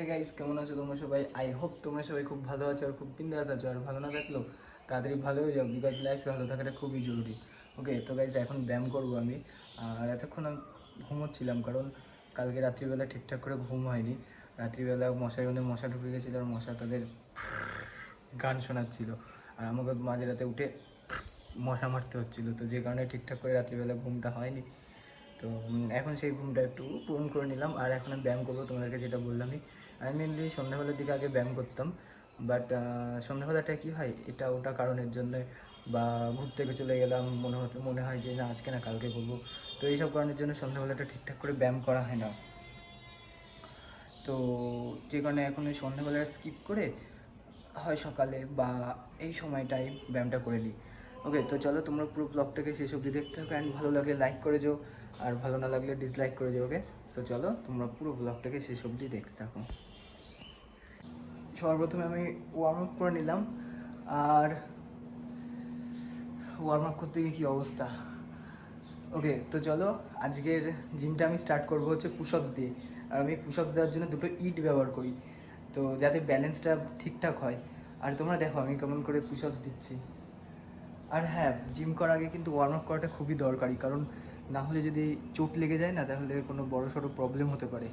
Hey guys, কেমন আছো তোমরা সবাই? আই হোপ তোমরা সবাই খুব ভালো আছো আর খুব বিন্দাস আছো। আর ভালো না থাকলেও তাড়াতাড়ি ভালো হয়ে যাও, বিকজ লাইফে ভালো থাকাটা খুবই জরুরি। ওকে, তো গাইস এখন ব্যায়াম করবো আমি। আর এতক্ষণ আমি ঘুমোচ্ছিলাম, কারণ কালকে রাত্রিবেলা ঠিকঠাক করে ঘুম হয়নি। রাত্রিবেলা মশার মধ্যে মশা ঢুকে গেছিলো, আর মশা তাদের গান শোনাচ্ছিল, আর আমাকে মাঝে রাতে উঠে মশা মারতে হচ্ছিলো, তো যে কারণে ঠিকঠাক করে রাত্রিবেলা ঘুমটা হয়নি। তো এখন সেই ঘুমটা একটু পূরণ করে নিলাম, আর এখন আমি ব্যায়াম করবো। তোমাদেরকে যেটা বললামই, আমি মেনলি সন্ধ্যাবেলার দিকে আগে ব্যায়াম করতাম, বাট সন্ধ্যাবেলাটা কী হয়, এটা ওটা কারণের জন্য, বা ঘুরতে থেকে চলে গেলাম, মনে হয় যে না আজকে না কালকে করবো, তো এইসব কারণের জন্য সন্ধ্যাবেলাটা ঠিকঠাক করে ব্যায়াম করা হয় না। তো যে কারণে এখন ওই সন্ধ্যাবেলা স্কিপ করে হয় সকালে বা এই সময়টাই ব্যায়ামটা করে নিই। ওকে, তো চলো তোমরা পুরো ব্লগটাকে শেষ অবধি দেখতে থাকো, অ্যান্ড ভালো লাগলে লাইক করে যাও, আর ভালো না লাগলে ডিসলাইক করে যাও। ওকে, সো চলো তোমরা পুরো ব্লগটাকে শেষ অবধি দেখতে থাকো। সবার প্রথমে আমি ওয়ার্ম আপ করে নিলাম, আর ওয়ার্ম আপ করতে গিয়ে কী অবস্থা। ওকে, তো চলো আজকের জিমটা আমি স্টার্ট করবো হচ্ছে পুশআপস দিয়ে। আর আমি পুশআপস দেওয়ার জন্য দুটো ইট ব্যবহার করি, তো যাতে ব্যালেন্সটা ঠিকঠাক হয়। আর তোমরা দেখো আমি কেমন করে পুশআপস দিচ্ছি। আর হ্যাঁ, জিম করার আগে কিন্তু ওয়ার্ম আপ করাটা খুবই দরকারি, কারণ না হলে যদি চোট লেগে যায় না, তাহলে কোনো বড় সড়ো প্রবলেম হতে পারে।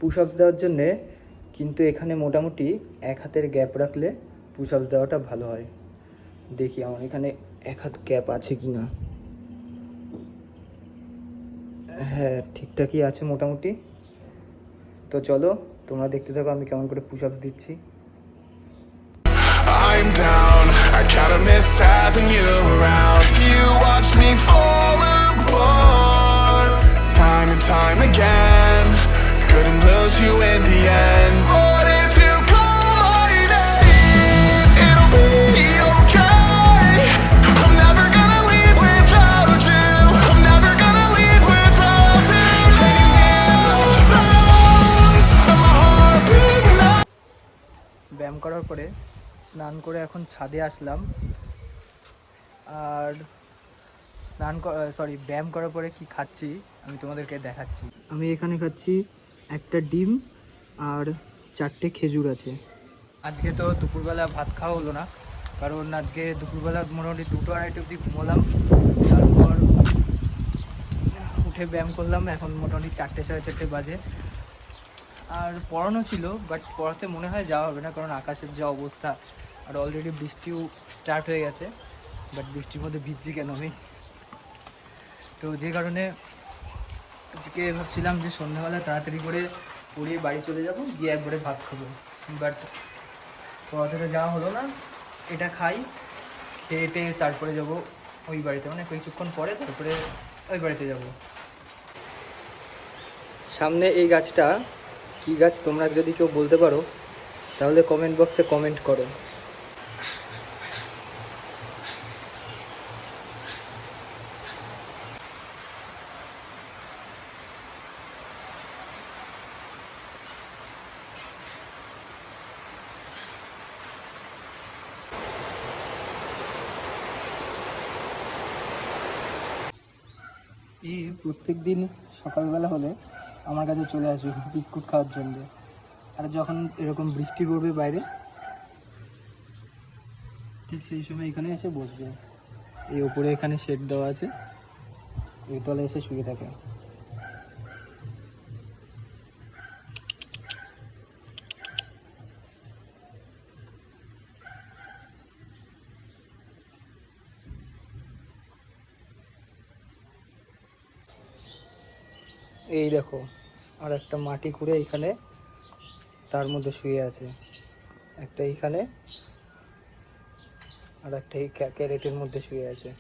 পুশআপস দেওয়ার জন্যে কিন্তু এখানে মোটামুটি এক হাতের গ্যাপ রাখলে পুশআপস দেওয়াটা ভালো হয়। দেখি আমার এখানে এক হাত গ্যাপ আছে কি না। হ্যাঁ, ঠিকঠাকই আছে মোটামুটি। তো চলো তোমরা দেখতে থাকো আমি কেমন করে পুশআপস দিচ্ছি। I'm down, I kinda miss having you around. You watch me fall apart, time and time again. Couldn't lose you in the end. But if you call my name, it'll be okay. I'm never gonna leave without you. I'm never gonna leave without you. Can you hear the sound of my heart beating out? ব্যায়াম করার পরে স্নান করে এখন ছাদে আসলাম, আর ব্যায়াম করার পরে কি খাচ্ছি আমি তোমাদেরকে দেখাচ্ছি। আমি এখানে খাচ্ছি একটা ডিম আর 4টে খেজুর আছে। আজকে তো দুপুরবেলা ভাত খাওয়া হলো না, কারণ আজকে দুপুরবেলা মোটামুটি 2-2:30 অবধি ঘুমোলাম, তারপর উঠে ব্যায়াম করলাম। এখন মোটামুটি 4-4:30 বাজে। আর পড়ানো ছিল, বাট পড়াতে মনে হয় যাওয়া হবে না, কারণ আকাশের যে অবস্থা, আর অলরেডি বৃষ্টিও স্টার্ট হয়ে গেছে। বাট বৃষ্টির মধ্যে ভিজছি কেন আমি? তো যে কারণে আজকে ভাবছিলাম যে সন্ধ্যাবেলা তাড়াতাড়ি করে পড়িয়ে বাড়ি চলে যাব, গিয়ে একবারে ভাত খাবো। বাট পড়াতে যাওয়া হলো না। এটা খাই, খেয়ে তারপরে যাব ওই বাড়িতে, মানে কিছুক্ষণ পরে তারপরে ওই বাড়িতে যাব। সামনে এই গাছটা কী গাছ তোমরা যদি কেউ বলতে পারো তাহলে কমেন্ট বক্সে কমেন্ট করো। প্রত্যেক দিন সকালবেলা হলে আমার কাছে চলে আসবে বিস্কুট খাওয়ার জন্য, আর যখন এরকম বৃষ্টি পড়বে বাইরে, ঠিক সেই সময় এখানে এসে বসবে। এই উপরে এখানে শেড দেওয়া আছে, এই তলে এসে শুয়ে থাকে। এই দেখো, আর একটা মাটি খুঁড়ে এখানে তার মধ্যে শুয়ে আছে, একটা এইখানে আর একটা এই ক্যারেটের মধ্যে শুয়ে আছে।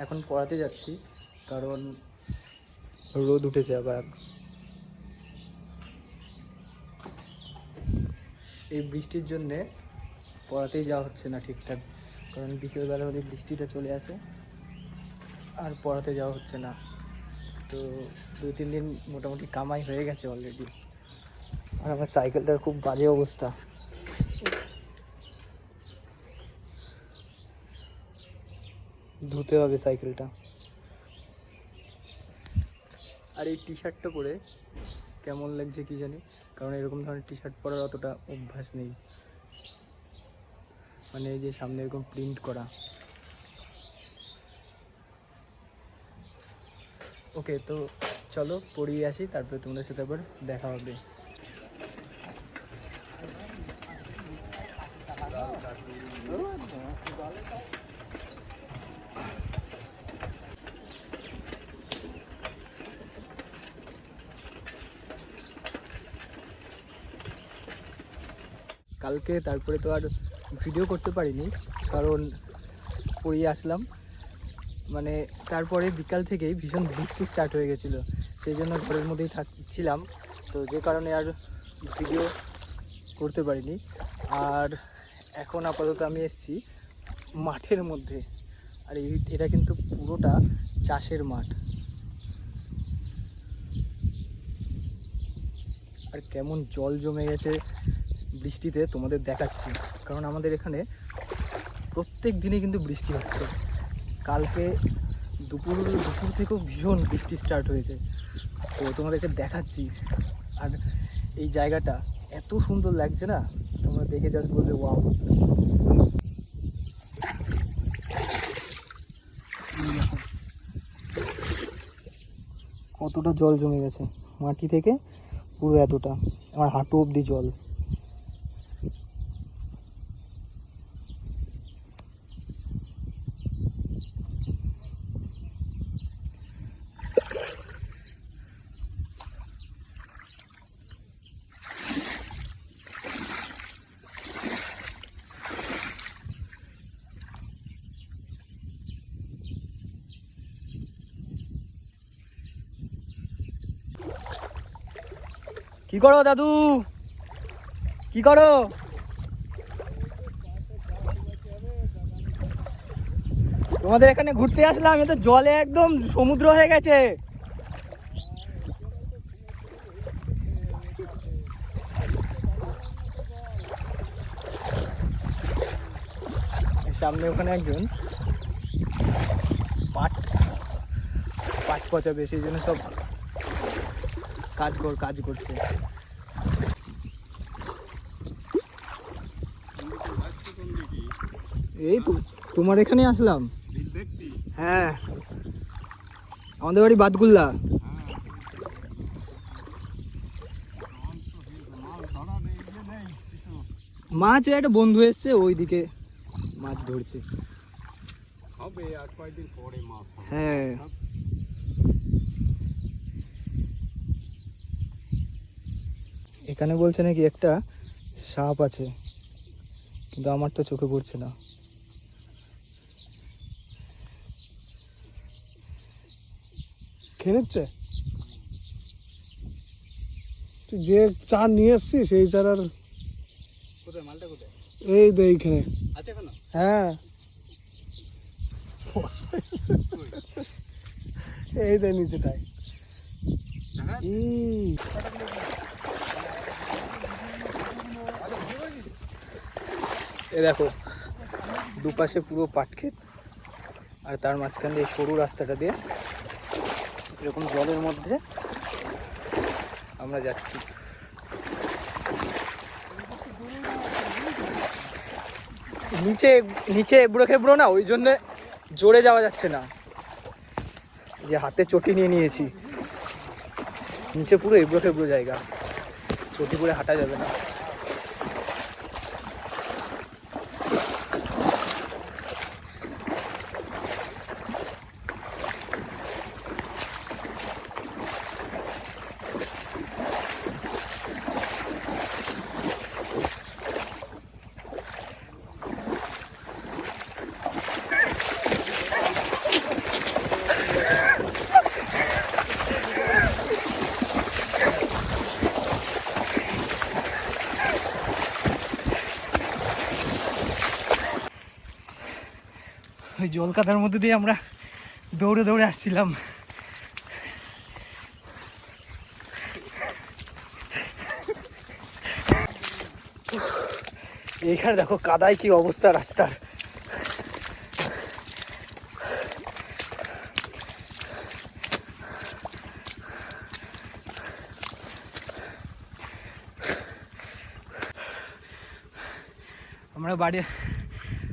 এখন পড়াতে যাচ্ছি, কারণ রোদ উঠেছে আবার। এই বৃষ্টির জন্যে পড়াতেই যাওয়া হচ্ছে না ঠিকঠাক, কারণ বিকেলবেলা হলে বৃষ্টিটা চলে আসে আর পড়াতে যাওয়া হচ্ছে না। তো 2-3 দিন মোটামুটি কামাই হয়ে গেছে অলরেডি। আর আমার সাইকেলটার খুব বাজে অবস্থা। ধুতে হবে সাইকেলটা। আর এই টি শার্টটা পরে কেমন লাগছে কি জানি, কারণ এরকম ধরনের টি শার্ট পরার অতটা অভ্যাস নেই। মানে এই যে সামনে এরকম প্রিন্ট করা। ওকে, তো চলো পরিয়ে আসি, তারপরে তোমাদের সাথে আবার দেখা হবে। কালকে তারপরে তো আর ভিডিও করতে পারিনি, কারণ পড়িয়ে আসলাম। মানে তারপরে বিকাল থেকেই ভীষণ বৃষ্টি স্টার্ট হয়ে গেছিলো, সেই জন্য ঘরের মধ্যেই থাকছিলাম। তো যে কারণে আর ভিডিও করতে পারিনি। আর এখন আপাতত আমি এসেছি মাঠের মধ্যে। আর এটা কিন্তু পুরোটা চাষের মাঠ। আর কেমন জল জমে গেছে বৃষ্টিতে তোমাদের দেখাচ্ছি, কারণ আমাদের এখানে প্রত্যেক দিনে কিন্তু বৃষ্টি হচ্ছে। কালকে দুপুর থেকেও ভীষণ বৃষ্টি স্টার্ট হয়েছে, তো তোমাদেরকে দেখাচ্ছি। আর এই জায়গাটা এত সুন্দর লাগছে না, তোমরা দেখে জাস্ট বলবে ওয়াও। কতটা জল জমে গেছে মাটি থেকে পুরো এতটা, আমার হাঁটু অবধি জল। কি করো দাদু, কি করো? তোমাদের এখানে ঘুরতে আসলাম, এ তো জলে একদম সমুদ্র হয়ে গেছে। সামনে ওখানে একজন পাট পচাবে, সেই জন্য সব কাজ করছে। এই তো তোমার এখানে আসলাম। হ্যাঁ, আমাদের বাড়ি বাদগুল্লা। মাছ একটা বন্ধু এসছে, ওইদিকে মাছ ধরছে। হ্যাঁ, এখানে বলছে নাকি একটা সাপ আছে, কিন্তু আমার তো চোখে পড়ছে না। খেয়েছে যে চার নিয়ে এসছি, সেই চার আর মালটা কোথায়? এই তো এইখানে আছে এখনো? হ্যাঁ, এই তো নিচেটায়। এ দেখো দুপাশে পুরো পাট ক্ষেত, আর তার মাঝখান দিয়ে সরু রাস্তাটা দিয়ে এরকম জলের মধ্যে আমরা যাচ্ছি। নিচে এবড়ো খেবড়ো না, ওই জন্য জোরে যাওয়া যাচ্ছে না। যে হাতে চটি নিয়ে নিয়েছি, নিচে পুরো এবড়ো খেবড়ো জায়গা, চটি করে হাঁটা যাবে না। ওই জল কাদার মধ্যে দিয়ে আমরা দৌড়ে দৌড়ে আসছিলাম। এইখানে দেখো কাদায় কি অবস্থা রাস্তার।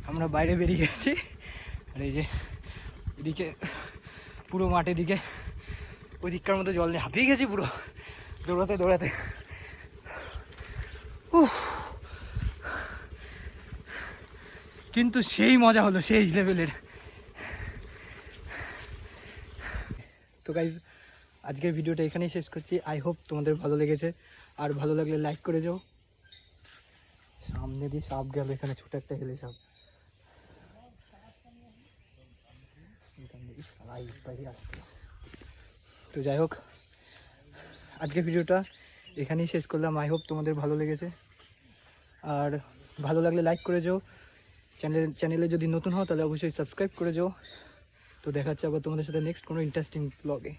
আমরা বাইরে বেরিয়ে গেছি, আর এই যে এদিকে পুরো মাঠের দিকে ওই দিককার মধ্যে জল নিয়ে হাঁপিয়ে গেছি পুরো দৌড়াতে দৌড়াতে। কিন্তু সেই মজা হলো, সেই লেভেলের। তো গাইজ আজকের ভিডিওটা এখানেই শেষ করছি। আই হোপ তোমাদের ভালো লেগেছে, আর ভালো লাগলে লাইক করে যাও। সামনে দিয়ে সাপ গেল, এখানে ছোট একটা হেলে সাপ। তো যাই হোক, আজকের ভিডিওটা এখানেই শেষ করলাম। আই হোপ তোমাদের ভালো লেগেছে, আর ভালো লাগলে লাইক করে যাও। চ্যানেলে যদি নতুন হও তাহলে অবশ্যই সাবস্ক্রাইব করে যাও। তো দেখা হচ্ছে আবার তোমাদের সাথে নেক্সট কোনো ইন্টারেস্টিং ব্লগে।